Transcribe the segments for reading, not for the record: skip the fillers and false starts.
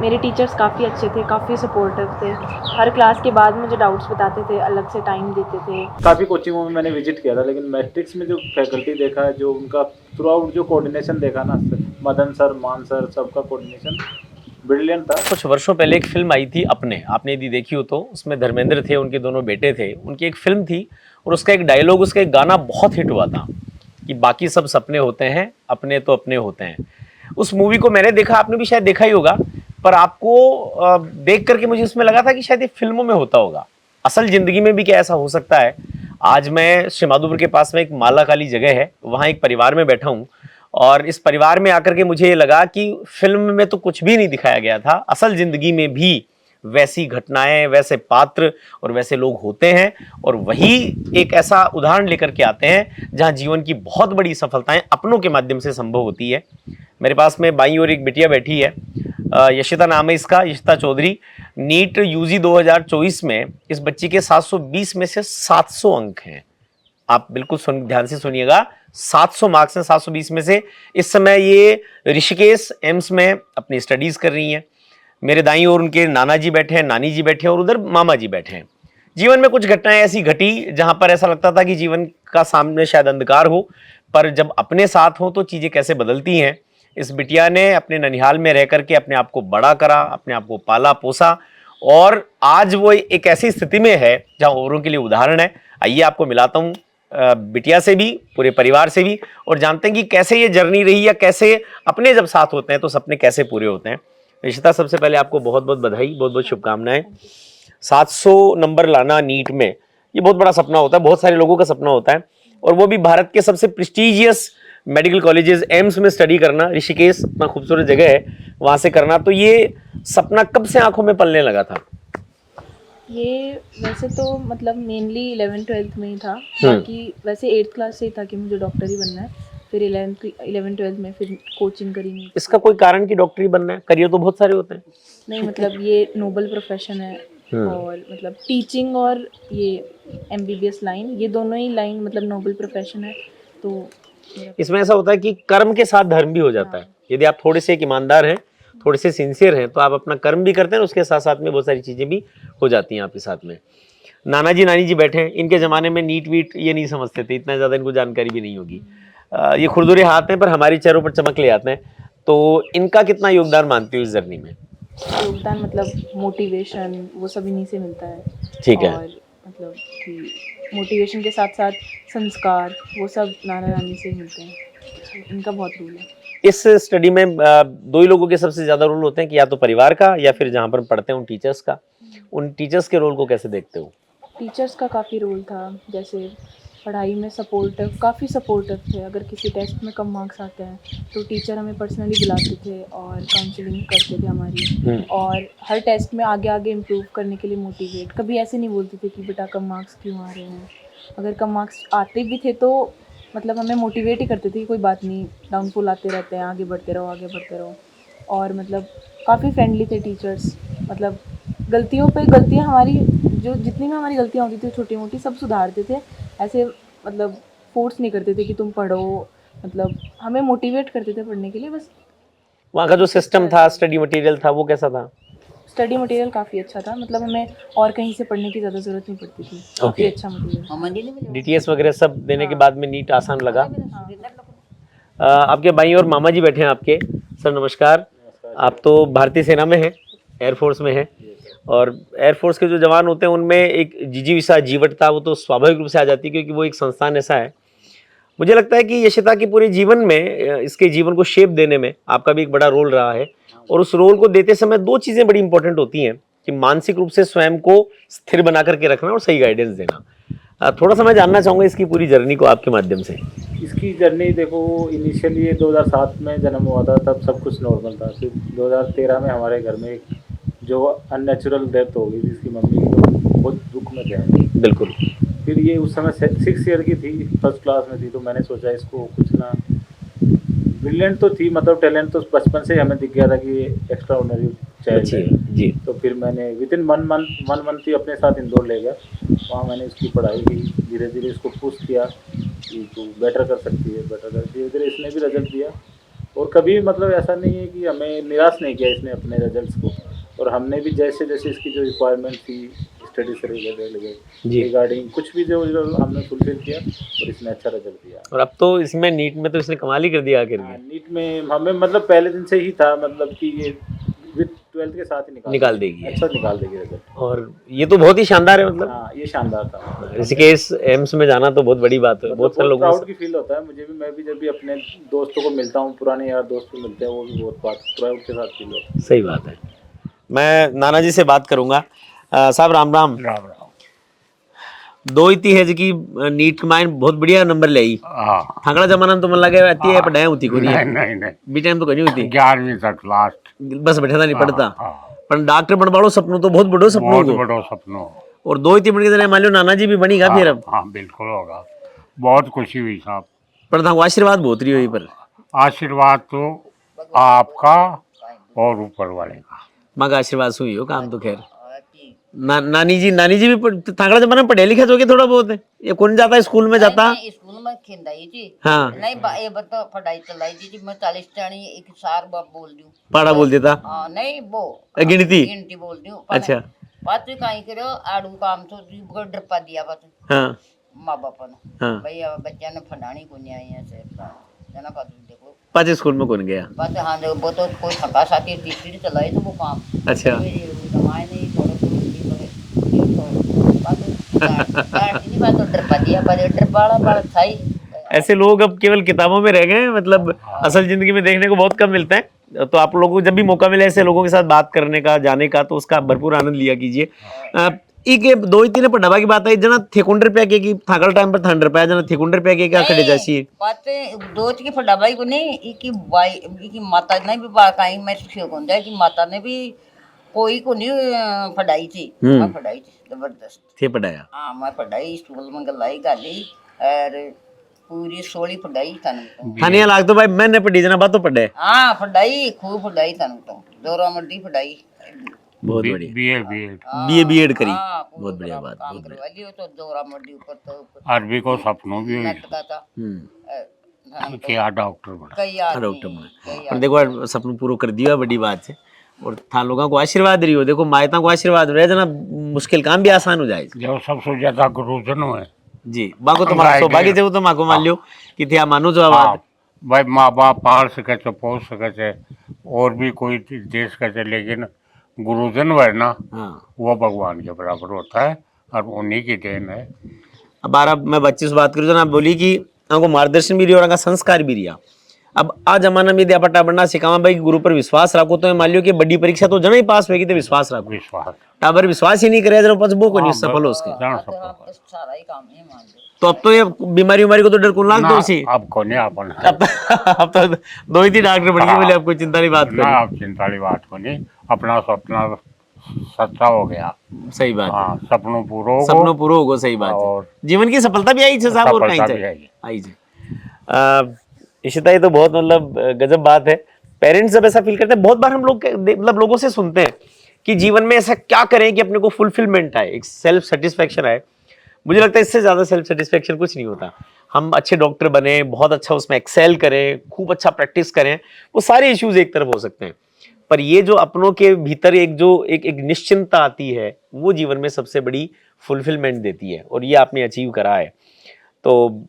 मेरे टीचर्स काफ़ी अच्छे थे, काफ़ी सपोर्टिव थे। हर क्लास के बाद मुझे डाउट्स बताते थे, अलग से टाइम देते थे। काफ़ी कोचिंगों में मैंने विजिट किया था, लेकिन मैट्रिक्स में जो फैकल्टी देखा है, जो उनका थ्रू आउट जो कोऑर्डिनेशन देखा ना, मदन सर, मान सर, सबका कोऑर्डिनेशन ब्रिलियंट था। कुछ वर्षों पहले एक फिल्म आई थी अपने, आपने यदि देखी हो तो, उसमें धर्मेंद्र थे, उनके दोनों बेटे थे, उनकी एक फिल्म थी और उसका एक डायलॉग, उसका एक गाना बहुत हिट हुआ था कि बाकी सब सपने होते हैं, अपने तो अपने होते हैं। उस मूवी को मैंने देखा, आपने भी शायद देखा ही होगा, पर आपको देख करके मुझे उसमें लगा था कि शायद ये फिल्मों में होता होगा, असल जिंदगी में भी क्या ऐसा हो सकता है। आज मैं श्रीमाधोपुर के पास में एक माला काली जगह है, वहाँ एक परिवार में बैठा हूँ और इस परिवार में आकर के मुझे ये लगा कि फिल्म में तो कुछ भी नहीं दिखाया गया था, असल जिंदगी में भी वैसी घटनाएं, वैसे पात्र और वैसे लोग होते हैं और वही एक ऐसा उदाहरण लेकर के आते हैं जहां जीवन की बहुत बड़ी सफलताएं अपनों के माध्यम से संभव होती है। मेरे पास में बाईं ओर एक बिटिया बैठी है, यशिता नाम है इसका, यशिता चौधरी। नीट यूजी 2024 में इस बच्ची के 720 में से 700 अंक हैं। आप बिल्कुल ध्यान से सुनिएगा, 700 मार्क्स हैं 720 में से। इस समय ये ऋषिकेश एम्स में अपनी स्टडीज कर रही हैं। मेरे दाईं ओर उनके नाना जी बैठे हैं, नानी जी बैठे हैं और उधर मामा जी बैठे हैं। जीवन में कुछ घटनाएं ऐसी घटी जहां पर ऐसा लगता था कि जीवन का सामने शायद अंधकार हो, पर जब अपने साथ हो तो चीजें कैसे बदलती हैं। इस बिटिया ने अपने ननिहाल में रह करके अपने आप को बड़ा करा, अपने आप को पाला पोसा और आज वो एक ऐसी स्थिति में है जहां औरों के लिए उदाहरण है। आइए आपको मिलाता हूं बिटिया से भी, पूरे परिवार से भी, और जानते हैं कि कैसे ये जर्नी रही या कैसे अपने जब साथ होते हैं तो सपने कैसे पूरे होते हैं। रिश्ता, सबसे पहले आपको बहुत बहुत बधाई, बहुत बहुत शुभकामनाएं। 700 नंबर लाना नीट में, ये बहुत बड़ा सपना होता है, बहुत सारे लोगों का सपना होता है, और वो भी भारत के सबसे प्रेस्टिजियस मेडिकल कॉलेजेस एम्स में स्टडी करना। ऋषिकेश इतना खूबसूरत जगह है, वहां से करना, तो ये सपना कब से आंखों में पलने लगा था? ये वैसे तो मतलब मेनली 11th-12th में ही था, बाकी वैसे 8th क्लास से ही था कि मुझे डॉक्टर ही बनना है। फिर 11th-12th में फिर कोचिंग करी नहीं। इसका कोई कारण कि डॉक्टर ही बनना है? करियर तो बहुत सारे होते हैं। नहीं, मतलब ये नोबल प्रोफेशन है और मतलब टीचिंग और ये एमबीबीएस लाइन, ये दोनों ही लाइन मतलब नोबल प्रोफेशन है। तो इसमें ऐसा होता है कि कर्म के साथ धर्म भी हो जाता है। यदि आप थोड़े से एक ईमानदार हैं, थोड़े से सिंसियर हैं, तो आप अपना कर्म भी करते हैं, उसके साथ साथ में बहुत सारी चीजें भी हो जाती हैं आपके साथ में। नाना जी नानी जी बैठे हैं, इनके जमाने में नीट वीट ये नहीं समझते थे, इतना ज्यादा इनको जानकारी भी नहीं होगी। ये खुरदुरे हाथ हैं पर हमारे चेहरों पर चमक ले आते हैं। तो इनका कितना योगदान मानती हूँ इस जर्नी में? योगदान मतलब मोटिवेशन वो सब इन्हीं से मिलता है। ठीक है। और मतलब कि मोटिवेशन के साथ साथ संस्कार वो सब नाना नानी से ही मिलते हैं, इनका बहुत रोल है। इस स्टडी में दो ही लोगों के सबसे ज्यादा रोल होते हैं कि या तो परिवार का या फिर जहाँ पर पढ़ते हैं उन टीचर्स का। उन टीचर्स के रोल को कैसे देखते हो? टीचर्स का काफ़ी रोल था, जैसे पढ़ाई में सपोर्टिव, काफ़ी सपोर्टिव थे। अगर किसी टेस्ट में कम मार्क्स आते हैं तो टीचर हमें पर्सनली बुलाते थे और काउंसलिंग करते थे हमारी, और हर टेस्ट में आगे आगे इम्प्रूव करने के लिए मोटिवेट। कभी ऐसे नहीं बोलते थे कि बेटा कम मार्क्स क्यों आ रहे हैं। अगर कम मार्क्स आते भी थे तो मतलब हमें मोटिवेट ही करते थे कि कोई बात नहीं, डाउनफॉल आते रहते हैं, आगे बढ़ते रहो, आगे बढ़ते रहो। और मतलब काफ़ी फ्रेंडली थे टीचर्स, मतलब गलतियों पे गलतियाँ हमारी, जो जितनी भी हमारी गलतियाँ होती थी छोटी मोटी, सब सुधारते थे। ऐसे मतलब फोर्स नहीं करते थे कि तुम पढ़ो, मतलब हमें मोटिवेट करते थे पढ़ने के लिए बस। वहाँ का जो सिस्टम था, स्टडी मटेरियल था, वो कैसा था? स्टडी मटेरियल काफ़ी अच्छा था, मतलब हमें और कहीं से पढ़ने की ज़्यादा ज़रूरत नहीं पड़ती थी। काफ़ी अच्छा मटेरियल। डीटीएस वगैरह सब देने के बाद में नीट आसान लगा। आपके भाई और मामा जी बैठे हैं आपके। सर नमस्कार। आप तो भारतीय सेना में हैं, एयरफोर्स में हैं, और एयरफोर्स के जो जवान होते हैं उनमें एक जिजीविषा जीवटता वो तो स्वाभाविक रूप से आ जाती है, क्योंकि वो एक संस्थान ऐसा है। मुझे लगता है कि यशिता के पूरे जीवन में, इसके जीवन को शेप देने में आपका भी एक बड़ा रोल रहा है, और उस रोल को देते समय दो चीजें बड़ी इंपॉर्टेंट होती हैं कि मानसिक रूप से स्वयं को स्थिर बना करके रखना और सही गाइडेंस देना। थोड़ा सा मैं जानना चाहूंगा इसकी पूरी जर्नी को आपके माध्यम से। इसकी जर्नी देखो, इनिशियली 2007 में जन्म हुआ था, तब सब कुछ नॉर्मल था। फिर 2013 में हमारे घर में एक जो अननेचुरल डेथ हो गई थी इसकी मम्मी की, तो बहुत दुख में थे हम। बिल्कुल। फिर ये उस समय 6 ईयर की थी, फर्स्ट क्लास में थी, तो मैंने सोचा इसको कुछ ना, ब्रिलियंट तो थी, मतलब टैलेंट तो बचपन से ही हमें दिख गया था कि ये एक्स्ट्रा ऑर्डिनरी चाइल्ड है जी। तो फिर मैंने विद इन 1 मंथ ही अपने साथ इंदौर ले गया। वहाँ मैंने इसकी पढ़ाई की, धीरे धीरे इसको पुश किया कि तू बेटर कर सकती है, बेटर कर। धीरे धीरे इसने भी रिजल्ट दिया और कभी मतलब ऐसा नहीं है कि हमें निराश नहीं किया इसने अपने रिजल्ट्स को, और हमने भी जैसे जैसे इसकी जो रिक्वायरमेंट थी स्टडी से जी। रिगार्डिंग कुछ भी जो जो हमने फुलफिल किया, और इसने अच्छा रिजल्ट दिया। और अब तो इसमें नीट में तो इसने कमाल ही कर दिया आखिर में, नीट में हमें मतलब पहले दिन से ही था मतलब कि ये विद 12th के साथ ही निकाल देगी। अच्छा निकाल देगी रिजल्ट। और ये तो बहुत ही शानदार है, मतलब हाँ ये शानदार था। ऋषिकेश एम्स में जाना तो बहुत बड़ी बात है, मतलब बहुत सारे लोगों प्राउड से। की फील होता है मुझे भी, मैं भी जब भी अपने दोस्तों को मिलता हूँ, पुराने यार दोस्त को मिलते हैं, वो भी बहुत बात प्राउड के साथ फील होता है। सही बात है। मैं नाना जी से बात करूंगा। साहब राम राम। राम राम। दो ही थी है जी की नीट कमाइन बहुत बढ़िया नंबर ले आई। हाँ थाकड़ा जमाना में तो मन लगे आती है पढ़ाई होती को नहीं नहीं नहीं नहीं, बी टाइम तो नहीं होती, 11वीं तक लास्ट। बस बैठा था नहीं पढ़ता। हाँ, पर डॉक्टर बन बाड़ो सपनों तो बहुत बड़ो सपनों बहुत को, बड़ो सपनों। और दो ही तीन के दिन मान लो नाना जी भी बनीगा फिर अब। हाँ बिल्कुल होगा, बहुत खुशी हुई साहब। पर था आशीर्वाद बहुत रही हुई, पर आशीर्वाद तो आपका और ऊपर वाले का। माँ का आशीर्वाद से हुई हो काम तो। खैर नानी जी भी थाकड़ा जमाना में पढ़े लिखे होगे थोड़ा बहुत है, ये कौन जाता है स्कूल में जाता? नहीं, स्कूल में खिंदाई थी। हाँ नहीं ये बता पढ़ाई चलाई थी मैं 40 टाणी एक सार बाप बोल दूं। पाड़ा बोल देता। हाँ नहीं वो गिनती। गिनती बोल दूं। अच्छा बात भी कहीं करो आड़ू काम तो बड़ा डरपा दिया बात हाँ माँ बाप ने। हाँ भाई अब बच्चा ने फंडानी को नहीं आई है से जना बात देखो पाँच स्कूल में कौन गया? बात। हाँ देखो वो तो कोई थका साथी तीसरी चलाई तो वो काम अच्छा कमाए नहीं थोड़े बात तो डरपा दिया डरपाड़ा बड़ा था ही। ऐसे लोग अब केवल किताबों में रह गए हैं, मतलब असल जिंदगी में देखने को बहुत कम मिलता है। तो आप लोगों को जब भी मौका मिले ऐसे लोगों के साथ बात करने का, जाने का, तो उसका भरपूर आनंद लिया कीजिए। एक दो ही तीन पढ़ावा की बात है जना थेकुंडर पे के की थाकल टाइम पर थंडर पे जना थेकुंडर पे के क्या खड़े जासी बात दोस्त की फटाबाई को नहीं इकी वाई इकी माता ने भी बाकाई मैं सिखो कौन जाए कि माता ने भी कोई को नहीं पढ़ाई थी। मैं पढ़ाई थी जबरदस्त थे पढ़ाया। हाँ मैं पढ़ाई स्कूल में गलाई गाली और पूरी सोली पढ़ाई तनु थानिया लाग तो भाई मैंने पढ़ी जना बात तो पढ़े। हाँ पढ़ाई खूब पढ़ाई तनु तो दोरा मर्दी पढ़ाई बहुत बढ़िया। बीए बीएड करी। हाँ, बहुत बढ़िया बात, काम बहुत करवा लियो तो दोरा मर्दी ऊपर तो अरबी को सपनों भी हुई लटका था क्या डॉक्टर बना। कई डॉक्टर आदमी बना। और देखो यार सपना पूरा कर दिया, बड़ी बात है। और था लोगों को आशीर्वाद रही हो, देखो मायता को आशीर्वाद रहे जना मुश्किल काम भी आसान हो जाए। जो सबसे ज्यादा गुरुजन है जी बाको तुम्हारा सौभाग्य जब तो माको मान लियो कि थे मानो जो आवाज भाई माँ बाप पढ़ सके थे पहुँच सके थे और भी कोई दे सके थे, लेकिन गुरुजन है ना वो भगवान के बराबर होता है और उन्हीं की देन है। अब बार मैं बच्चे से बात करूँ जना बोली कि हमको मार्गदर्शन भी रही और उनका संस्कार भी रिया। अब आ जमाना में दिया पट्टा बनना सिखावा भाई गुरु पर विश्वास रखो तो मान लियो कि बड़ी परीक्षा तो जना ही पास होगी तो विश्वास रखो। विश्वास टाबर विश्वास ही नहीं करे जरा पच वो को नहीं सफल हो उसके। सारा ही काम ही मान लो। तो अब तो ये बीमारी को तो डर कौन लाग दो उसी। अब कौन है अपन अब तो दो ही थी डॉक्टर बन गए बोले अब कोई चिंता नहीं बात ना, करी। अब चिंता की बात को नहीं, अपना सपना सच्चा हो गया। सही बात है। हाँ सपनों पूरा हो सपनों पूरा होगा। सही बात है। और जीवन की सफलता भी आई साहब और कहीं सफलता भी से आई। आई जी। इशिता ये तो बहुत मतलब गजब बात है। पेरेंट्स जब ऐसा फील करते हैं, बहुत बार हम लोग मतलब लोगों से सुनते हैं कि जीवन में ऐसा क्या करें कि अपने को फुलफिलमेंट आए, एक सेल्फ सेटिस्फेक्शन आए। मुझे लगता है इससे ज्यादा सेल्फ सेटिस्फेक्शन कुछ नहीं होता। हम अच्छे डॉक्टर बने, बहुत अच्छा उसमें एक्सेल करें, खूब अच्छा प्रैक्टिस करें, वो सारे इश्यूज एक तरफ हो सकते हैं, पर ये जो अपनों के भीतर एक जो एक निश्चिंतता आती है वो जीवन में सबसे बड़ी फुलफिलमेंट देती है, और ये आपने अचीव करा है। तो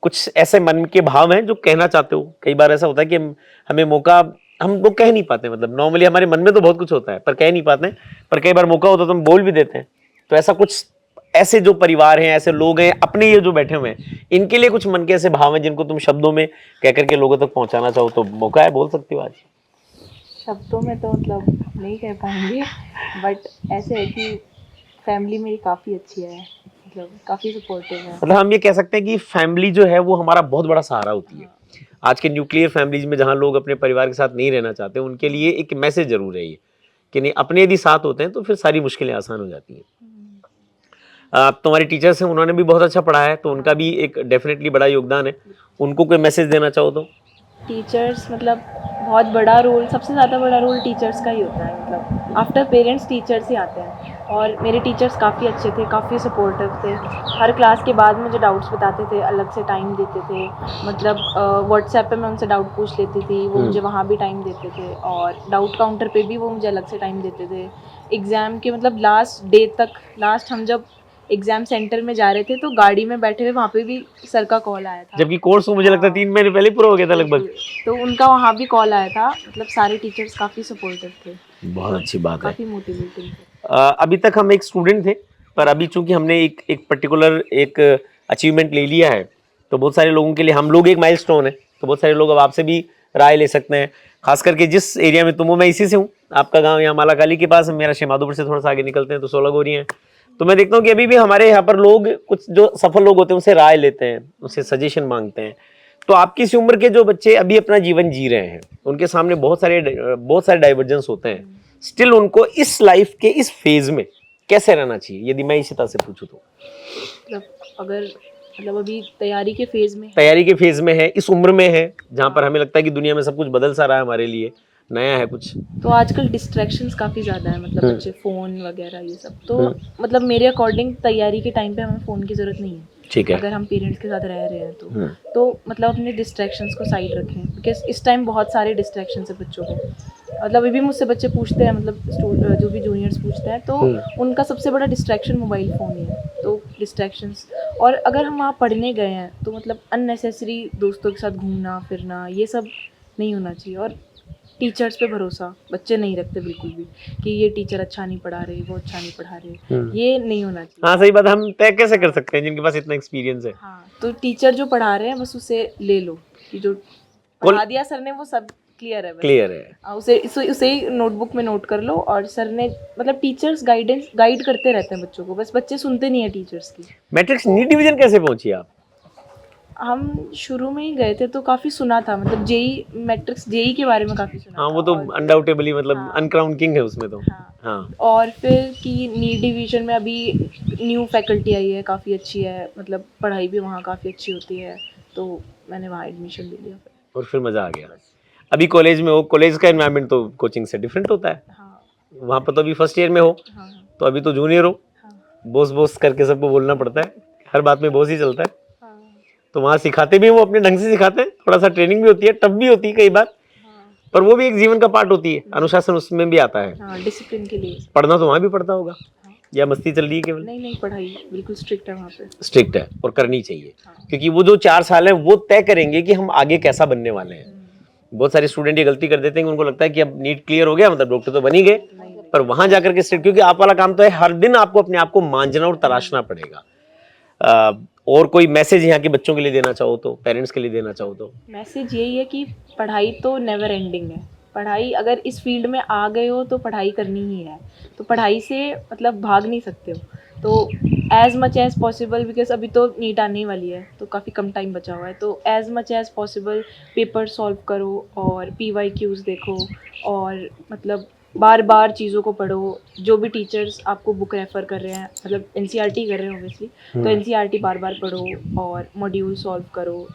कुछ ऐसे मन के भाव हैं जो कहना चाहते हो? कई बार ऐसा होता है कि हमें मौका हम वो कह नहीं पाते, मतलब नॉर्मली हमारे मन में तो बहुत कुछ होता है पर कह नहीं पाते, पर कई बार मौका होता तो हम बोल भी देते हैं। तो ऐसा कुछ ऐसे जो परिवार हैं, ऐसे लोग हैं अपने ये जो बैठे हुए हैं, इनके लिए कुछ मन के ऐसे भाव हैं जिनको तुम शब्दों में कह करके लोगों तक पहुंचाना चाहो तो मौका है, बोल सकती हो आज? शब्दों में तो मतलब नहीं कह पाएंगे, बट ऐसे है कि फैमिली मेरी काफ़ी अच्छी है, मतलब काफ़ी सपोर्टिव है। मतलब हम ये कह सकते हैं कि फैमिली जो है वो हमारा बहुत बड़ा सहारा होती है। आज के न्यूक्लियर फैमिलीज में जहाँ लोग अपने परिवार के साथ नहीं रहना चाहते, उनके लिए एक मैसेज जरूर है ये कि नहीं, अपने यदि साथ होते हैं तो फिर सारी मुश्किलें आसान हो जाती हैं। तुम्हारे टीचर्स हैं, उन्होंने भी बहुत अच्छा पढ़ाया है, तो उनका भी एक डेफिनेटली बड़ा योगदान है। उनको कोई मैसेज देना चाहो तो? टीचर्स मतलब बहुत बड़ा रोल, सबसे ज़्यादा बड़ा रोल टीचर्स का ही होता है। मतलब आफ्टर पेरेंट्स टीचर्स ही आते हैं, और मेरे टीचर्स काफ़ी अच्छे थे, काफ़ी सपोर्टिव थे। हर क्लास के बाद मुझे डाउट्स बताते थे, अलग से टाइम देते थे। मतलब व्हाट्सएप पे मैं उनसे डाउट पूछ लेती थी, वो मुझे वहाँ भी टाइम देते थे, और डाउट काउंटर पे भी वो मुझे अलग से टाइम देते थे। एग्ज़ाम के मतलब लास्ट डे तक, लास्ट हम जब एग्ज़ाम सेंटर में जा रहे थे तो गाड़ी में बैठे हुए वहाँ पे भी सर का कॉल आया था। जबकि कोर्स मुझे लगता है 3 महीने पहले ही पूरा हो गया था लगभग। तो उनका वहाँ भी कॉल आया था। मतलब सारे टीचर्स काफ़ी सपोर्टिव थे, बहुत अच्छी बात है। काफ़ी मोटिवेटिंग थे। अभी तक हम एक स्टूडेंट थे, पर अभी चूंकि हमने एक पर्टिकुलर एक अचीवमेंट ले लिया है, तो बहुत सारे लोगों के लिए हम लोग एक माइलस्टोन है। तो बहुत सारे लोग अब आपसे भी राय ले सकते हैं, खास करके जिस एरिया में तुम हो। मैं इसी से हूँ, आपका गांव यहाँ मालाकाली के पास है, मेरा शेमाधोपुर से थोड़ा सा आगे निकलते हैं तो 16 गोरी हैं। तो मैं देखता हूँ कि अभी भी हमारे यहाँ पर लोग, कुछ जो सफल लोग होते हैं उनसे राय लेते हैं, उनसे सजेशन मांगते हैं। तो आपकी इस उम्र के जो बच्चे अभी अपना जीवन जी रहे हैं, उनके सामने बहुत सारे डाइवर्जेंस होते हैं। स्टिल उनको इस लाइफ के इस फेज में कैसे रहना चाहिए, यदि मैं इसी तरह से पूछूं तो? मतलब अगर मतलब अभी तैयारी के फेज़ में, तैयारी के फेज में है, इस उम्र में है जहाँ पर हमें लगता है कि दुनिया में सब कुछ बदल सा रहा है, हमारे लिए नया है कुछ। तो आजकल डिस्ट्रैक्शंस काफ़ी ज़्यादा है। मतलब बच्चे फ़ोन वगैरह ये सब, तो मतलब मेरे अकॉर्डिंग तैयारी के टाइम पे हमें फ़ोन की ज़रूरत नहीं है। ठीक है। अगर हम पेरेंट्स के साथ रह रहे हैं तो मतलब अपने डिस्ट्रैक्शंस को साइड रखें, बिकॉज इस टाइम बहुत सारे डिस्ट्रैक्शंस है बच्चों को। मतलब अभी भी मुझसे बच्चे पूछते हैं, मतलब जो भी जूनियर्स पूछते हैं, तो उनका सबसे बड़ा डिस्ट्रैक्शन मोबाइल फ़ोन ही है। तो डिस्ट्रैक्शंस, और अगर हम वहाँ पढ़ने गए हैं तो मतलब अननेसेसरी दोस्तों के साथ घूमना फिरना ये सब नहीं होना चाहिए। और टीचर्स पे भरोसा बच्चे नहीं रखते बिल्कुल भी, कि ये टीचर अच्छा नहीं पढ़ा रहे, वो अच्छा नहीं पढ़ा रहे, ये नहीं होना चाहिए। हाँ सही बात है, हम तय कैसे कर सकते हैं जिनके पास इतना एक्सपीरियंस है? हाँ, तो टीचर जो पढ़ा रहे हैं बस उसे ले लो, कि जो पढ़ा दिया सर ने वो सब क्लियर है, बस क्लियर है। उसे ही नोटबुक में नोट कर लो। और सर ने मतलब टीचर्स गाइड करते रहते हैं बच्चों को, बस बच्चे सुनते नहीं है टीचर्स की। मैट्रिक्स नीट डिवीजन कैसे पहुंची आप? हम शुरू में ही गए थे तो काफ़ी सुना था, मतलब जेई मैट्रिक्स जेई के बारे में काफ़ी सुना हाँ था। वो तो और अनडाउटेबली मतलब अनक्राउन किंग है उसमें तो। हाँ। हाँ और फिर कि नीट डिवीजन में अभी न्यू फैकल्टी आई है, काफ़ी अच्छी है, मतलब पढ़ाई भी वहाँ काफ़ी अच्छी होती है, तो मैंने वहाँ एडमिशन ले लिया फिर। और फिर मज़ा आ गया। अभी कॉलेज में हो, कॉलेज का एनवायरनमेंट तो कोचिंग से डिफरेंट होता है। हाँ वहाँ पर तो अभी फर्स्ट ईयर में हो, हाँ तो अभी तो जूनियर हो, हाँ बॉस बॉस करके सबको बोलना पड़ता है, हर बात में बॉस ही चलता है। हाँ तो वहाँ सिखाते भी हैं, वो अपने ढंग से सिखाते हैं, थोड़ा सा ट्रेनिंग भी होती है, टफ भी होती है कई बार, हाँ पर वो भी एक जीवन का पार्ट होती है, अनुशासन उसमें भी आता है। हाँ, डिसिप्लिन के लिए। पढ़ना तो वहाँ भी पड़ता होगा, या मस्ती चल रही है केवल? नहीं नहीं, पढ़ाई बिल्कुल स्ट्रिक्ट है वहाँ पे। स्ट्रिक्ट है और करनी चाहिए, हाँ। क्योंकि वो जो 4 साल है वो तय करेंगे कि हम आगे कैसा बनने वाले हैं। बहुत सारे स्टूडेंट ये गलती कर देते हैं कि उनको लगता है कि अब नीट क्लियर हो गया मतलब डॉक्टर तो बन ही गए, पर वहां जाकर के स्ट्रिक्ट, क्योंकि आप वाला काम तो है हर दिन आपको अपने आप को मांझना और तराशना पड़ेगा। और कोई मैसेज यहाँ के बच्चों के लिए देना चाहो तो, पेरेंट्स के लिए देना चाहो तो? मैसेज यही है कि पढ़ाई तो नेवर एंडिंग है। पढ़ाई, अगर इस फील्ड में आ गए हो तो पढ़ाई करनी ही है, तो पढ़ाई से मतलब भाग नहीं सकते हो। तो as much as possible, because अभी तो नीट आने वाली है तो काफ़ी कम टाइम बचा हुआ है, तो as much as possible paper solve करो और PYQs देखो, और मतलब बार बार चीज़ों को पढ़ो। जो भी टीचर्स आपको बुक रेफ़र कर रहे हैं, मतलब NCERT कर रहे हैं ऑब्वियसली, तो NCERT बार बार पढ़ो और मॉड्यूल सॉल्व करो।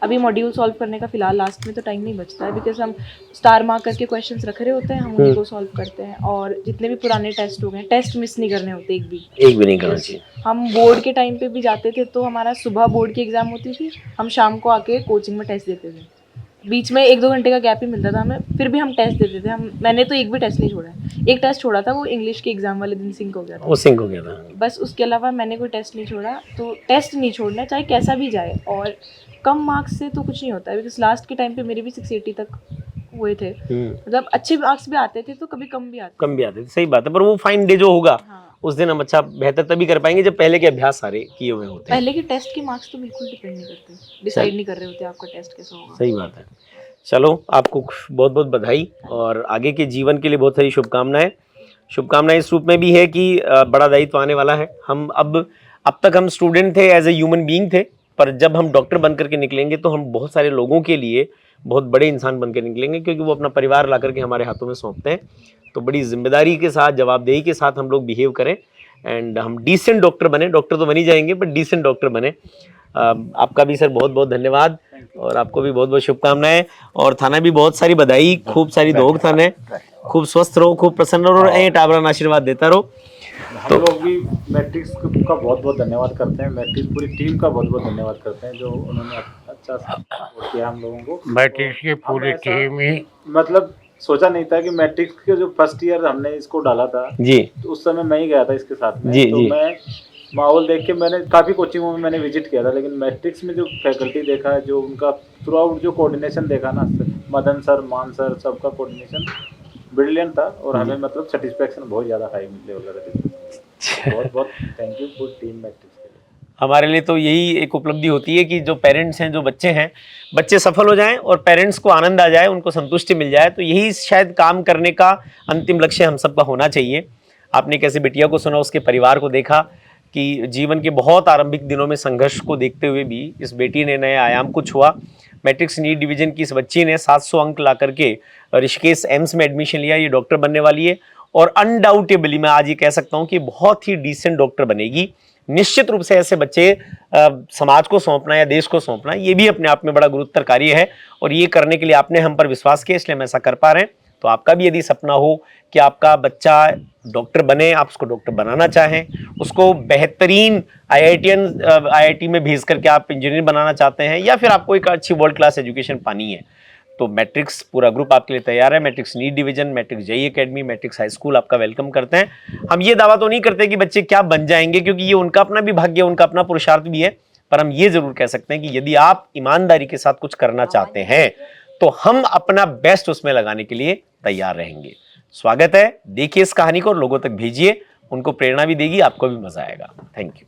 अभी मॉड्यूल सॉल्व करने का फ़िलहाल लास्ट में तो टाइम नहीं बचता है, बिकॉज हम स्टार मार्क करके क्वेश्चंस रख रहे होते हैं, हम उन्हीं को सॉल्व करते हैं। और जितने भी पुराने टेस्ट हो गए, टेस्ट मिस नहीं करने होते एक भी नहीं करना चाहिए। हम बोर्ड के टाइम पे भी जाते थे तो हमारा सुबह बोर्ड की एग्ज़ाम होती थी, हम शाम को आके कोचिंग में टेस्ट देते थे। बीच में 1-2 घंटे का गैप ही मिलता था हमें, फिर भी हम टेस्ट देते थे। मैंने तो एक भी टेस्ट नहीं छोड़ा है। एक टेस्ट छोड़ा था, वो इंग्लिश के एग्ज़ाम वाले दिन सिंक हो गया था, वो सिंक हो गया था। बस। उसके अलावा मैंने कोई टेस्ट नहीं छोड़ा। तो टेस्ट नहीं छोड़ना, चाहे कैसा भी जाए। और कम मार्क्स से तो कुछ नहीं होता है, बिकॉज लास्ट के टाइम पे मेरे भी 680 तक हुए थे। मतलब अच्छे मार्क्स भी आते थे तो कभी कम भी आते थे। सही बात है, पर वो फाइन डे जो होगा हाँ। उस दिन हम अच्छा बेहतर तभी कर पाएंगे जब पहले के अभ्यास सारे किए हुए होते हैं। पहले के टेस्ट के मार्क्स तो बिल्कुल डिपेंड नहीं करते, डिसाइड नहीं कर रहे होते आपका टेस्ट कैसा होगा। सही बात है। चलो, आपको बहुत बहुत बधाई और आगे के जीवन के लिए बहुत सारी शुभकामनाएं। शुभकामनाएं इस रूप में भी है कि बड़ा दायित्व आने वाला है। हम अब तक हम स्टूडेंट थे, एज ए ह्यूमन बीइंग थे, पर जब हम डॉक्टर बन करके निकलेंगे तो हम बहुत सारे लोगों के लिए बहुत बड़े इंसान बन के निकलेंगे, क्योंकि वो अपना परिवार ला करके हमारे हाथों में सौंपते हैं। तो बड़ी जिम्मेदारी के साथ, जवाबदेही के साथ हम लोग बिहेव करें। एंड हम डिसेंट डॉक्टर बने, डॉक्टर तो बन ही जाएंगे बट डिसेंट डॉक्टर बने। आपका भी सर बहुत बहुत धन्यवाद और आपको भी बहुत बहुत शुभकामनाएं और थाना भी बहुत सारी बधाई, खूब सारी दोग थाने, खूब स्वस्थ रहो, खूब प्रसन्न रहो और ऐ टाबरा आशीर्वाद देता रहो। हम लोग भी मैट्रिक्स का बहुत बहुत धन्यवाद करते हैं, मैट्रिक्स पूरी टीम का बहुत बहुत धन्यवाद करते हैं जो उन्होंने अच्छा सपोर्ट किया हम लोगों को। मैट्रिक्स की पूरी टीम ही मतलब सोचा नहीं था कि मैट्रिक्स के जो फर्स्ट ईयर हमने इसको डाला था जी, तो उस समय मैं ही गया था इसके साथ में। जी, तो जी। मैं माहौल देख के मैंने काफ़ी कोचिंगों में मैंने विजिट किया था, लेकिन मैट्रिक्स में जो फैकल्टी देखा है, जो उनका थ्रू आउट जो कोऑर्डिनेशन देखा ना, मदन सर, मान सर, सबका कोऑर्डिनेशन ब्रिलियंट था और हमें मतलब सेटिस्फेक्शन बहुत ज़्यादा हाई लेवल का था। बहुत बहुत thank you full team matrix के लिए। हमारे लिए तो यही एक उपलब्धि होती है कि जो पेरेंट्स हैं, जो बच्चे हैं, बच्चे सफल हो जाएं और पेरेंट्स को आनंद आ जाए, उनको संतुष्टि मिल जाए, तो यही शायद काम करने का अंतिम लक्ष्य हम सबका होना चाहिए। आपने कैसे बिटिया को सुना, उसके परिवार को देखा कि जीवन के बहुत आरंभिक दिनों में संघर्ष को देखते हुए भी इस बेटी ने नए आयाम को छुआ। मैट्रिक्स नीट डिवीजन की इस बच्ची ने 700 अंक ला करके ऋषिकेश एम्स में एडमिशन लिया। ये डॉक्टर बनने वाली है और अनडाउटेबली मैं आज ये कह सकता हूँ कि बहुत ही डिसेंट डॉक्टर बनेगी। निश्चित रूप से ऐसे बच्चे समाज को सौंपना या देश को सौंपना, ये भी अपने आप में बड़ा गुरुतर कार्य है और ये करने के लिए आपने हम पर विश्वास किया, इसलिए हम ऐसा कर पा रहे हैं। तो आपका भी यदि सपना हो कि आपका बच्चा डॉक्टर बने, आप उसको डॉक्टर बनाना चाहें, उसको बेहतरीन IIT में भेज करके आप इंजीनियर बनाना चाहते हैं या फिर आपको एक अच्छी वर्ल्ड क्लास एजुकेशन पानी है, तो मैट्रिक्स पूरा ग्रुप आपके लिए तैयार है। Matrix NEET division, Matrix JEE academy, Matrix high school आपका वेलकम करते हैं। हम ये दावा तो नहीं करते कि बच्चे क्या बन जाएंगे, क्योंकि ये उनका अपना भी भाग्य, उनका अपना पुरुषार्थ भी है, पर हम ये जरूर कह सकते हैं कि यदि आप ईमानदारी के साथ कुछ करना चाहते हैं तो हम अपना बेस्ट उसमें लगाने के लिए तैयार रहेंगे। स्वागत है, देखिए इस कहानी को और लोगों तक भेजिए, उनको प्रेरणा भी देगी, आपको भी मजा आएगा। Thank you.